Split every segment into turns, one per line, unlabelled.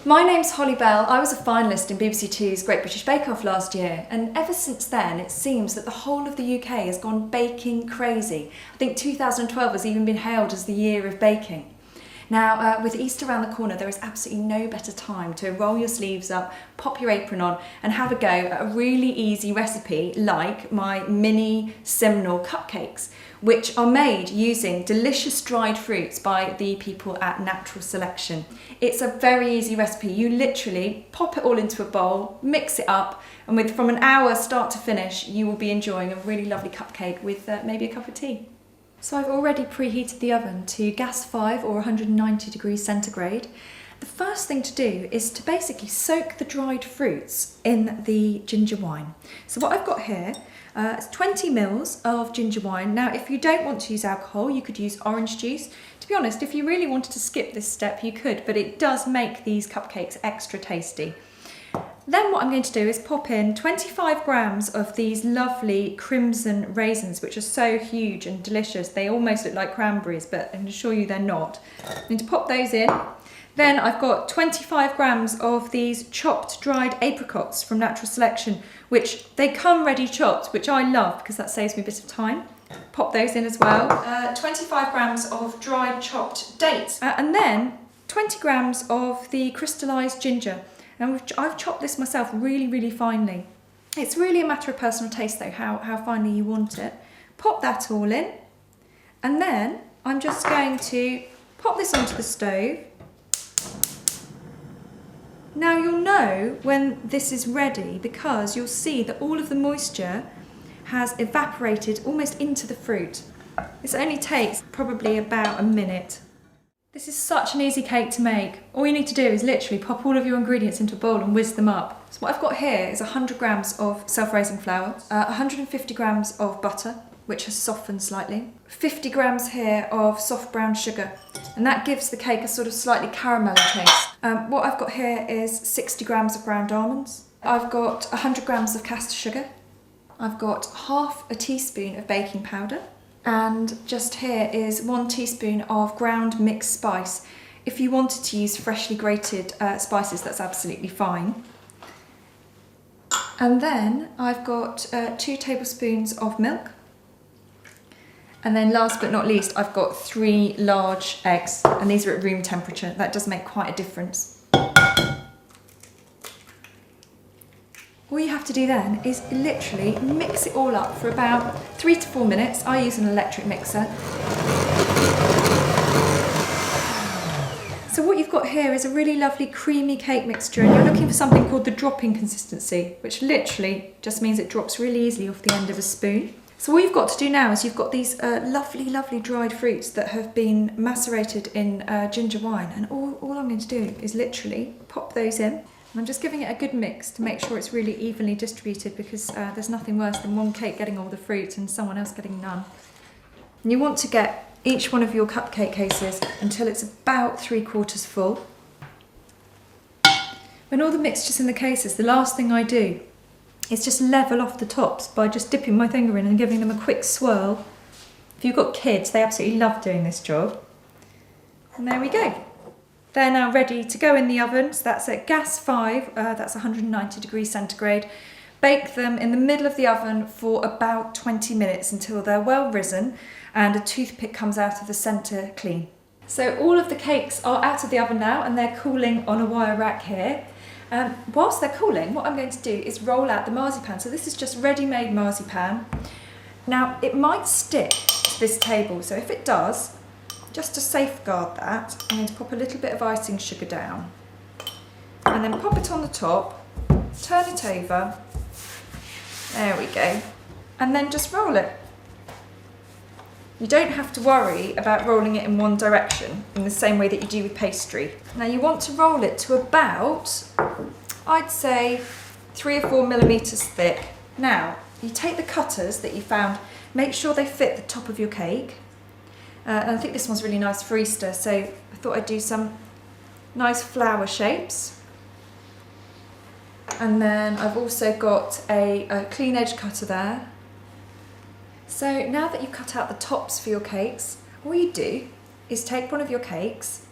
My name's Holly Bell. I was a finalist in BBC Two's Great British Bake Off last year, and ever since then it seems that the whole of the UK has gone baking crazy. I think 2012 has even been hailed as the year of baking. Now, with Easter around the corner, there is absolutely no better time to roll your sleeves up, pop your apron on and have a go at a really easy recipe like my Mini Simnel Cupcakes, which are made using delicious dried fruits by the people at Natural Selection. It's a very easy recipe. You literally pop it all into a bowl, mix it up, and from an hour start to finish, you will be enjoying a really lovely cupcake with maybe a cup of tea. So I've already preheated the oven to gas 5 or 190 degrees centigrade. The first thing to do is to basically soak the dried fruits in the ginger wine. So what I've got here is 20 mils of ginger wine. Now, if you don't want to use alcohol, you could use orange juice. To be honest, if you really wanted to skip this step, you could, but it does make these cupcakes extra tasty. Then what I'm going to do is pop in 25 grams of these lovely crimson raisins, which are so huge and delicious. They almost look like cranberries, but I can assure you they're not. I'm going to pop those in. Then I've got 25 grams of these chopped dried apricots from Natural Selection, which they come ready chopped, which I love because that saves me a bit of time. Pop those in as well. 25 grams of dried chopped dates. And then 20 grams of the crystallised ginger. And I've chopped this myself really finely. It's really a matter of personal taste though, how finely you want it. Pop that all in. And then I'm just going to pop this onto the stove. Now you'll know when this is ready because you'll see that all of the moisture has evaporated almost into the fruit. This only takes probably about a minute. This is such an easy cake to make. All you need to do is literally pop all of your ingredients into a bowl and whiz them up. So what I've got here is 100 grams of self-raising flour, 150 grams of butter, which has softened slightly, 50 grams here of soft brown sugar, and that gives the cake a sort of slightly caramelly taste. What I've got here is 60 grams of ground almonds. I've got 100 grams of caster sugar. I've got half a teaspoon of baking powder. And just here is 1 teaspoon of ground mixed spice. If you wanted to use freshly grated spices, that's absolutely fine. And then I've got 2 tablespoons of milk. And then last but not least, I've got 3 large eggs, and these are at room temperature. That does make quite a difference. All you have to do then is literally mix it all up for about 3 to 4 minutes. I use an electric mixer. So what you've got here is a really lovely creamy cake mixture, and you're looking for something called the dropping consistency, which literally just means it drops really easily off the end of a spoon. So all you've got to do now is you've got these lovely dried fruits that have been macerated in ginger wine, and all I'm going to do is literally pop those in. And I'm just giving it a good mix to make sure it's really evenly distributed, because there's nothing worse than one cake getting all the fruit and someone else getting none. And you want to get each one of your cupcake cases until it's about 3/4 full. When all the mixture's in the cases, the last thing I do is just level off the tops by just dipping my finger in and giving them a quick swirl. If you've got kids, they absolutely love doing this job. And there we go. They're now ready to go in the oven, so that's at gas 5, that's 190 degrees centigrade. Bake them in the middle of the oven for about 20 minutes until they're well risen and a toothpick comes out of the centre clean. So all of the cakes are out of the oven now and they're cooling on a wire rack here. Whilst they're cooling, what I'm going to do is roll out the marzipan. So this is just ready-made marzipan. Now it might stick to this table, so if it does, just to safeguard that, I'm going to pop a little bit of icing sugar down and then pop it on the top, turn it over, there we go, and then just roll it. You don't have to worry about rolling it in one direction in the same way that you do with pastry. Now you want to roll it to about, I'd say 3 or 4 millimeters thick. Now you take the cutters that you found, make sure they fit the top of your cake. And I think this one's really nice for Easter, so I thought I'd do some nice flower shapes. And then I've also got a clean edge cutter there. So now that you've cut out the tops for your cakes, all you do is take one of your cakes,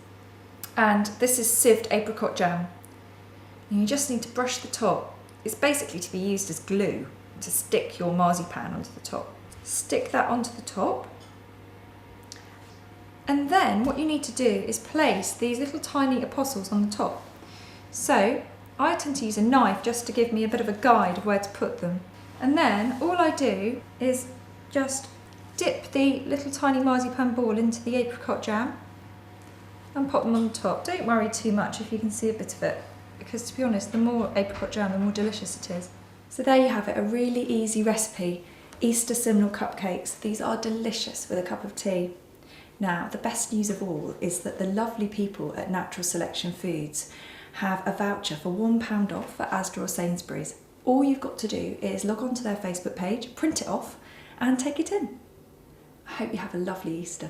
and this is sieved apricot jam. And you just need to brush the top. It's basically to be used as glue to stick your marzipan onto the top. Stick that onto the top. And then what you need to do is place these little tiny apostles on the top. So I tend to use a knife just to give me a bit of a guide of where to put them. And then all I do is just dip the little tiny marzipan ball into the apricot jam and pop them on the top. Don't worry too much if you can see a bit of it, because to be honest, the more apricot jam, the more delicious it is. So there you have it, a really easy recipe, Easter Simnel Cupcakes. These are delicious with a cup of tea. Now, the best news of all is that the lovely people at Natural Selection Foods have a voucher for £1 off at Asda or Sainsbury's. All you've got to do is log on to their Facebook page, print it off and take it in. I hope you have a lovely Easter.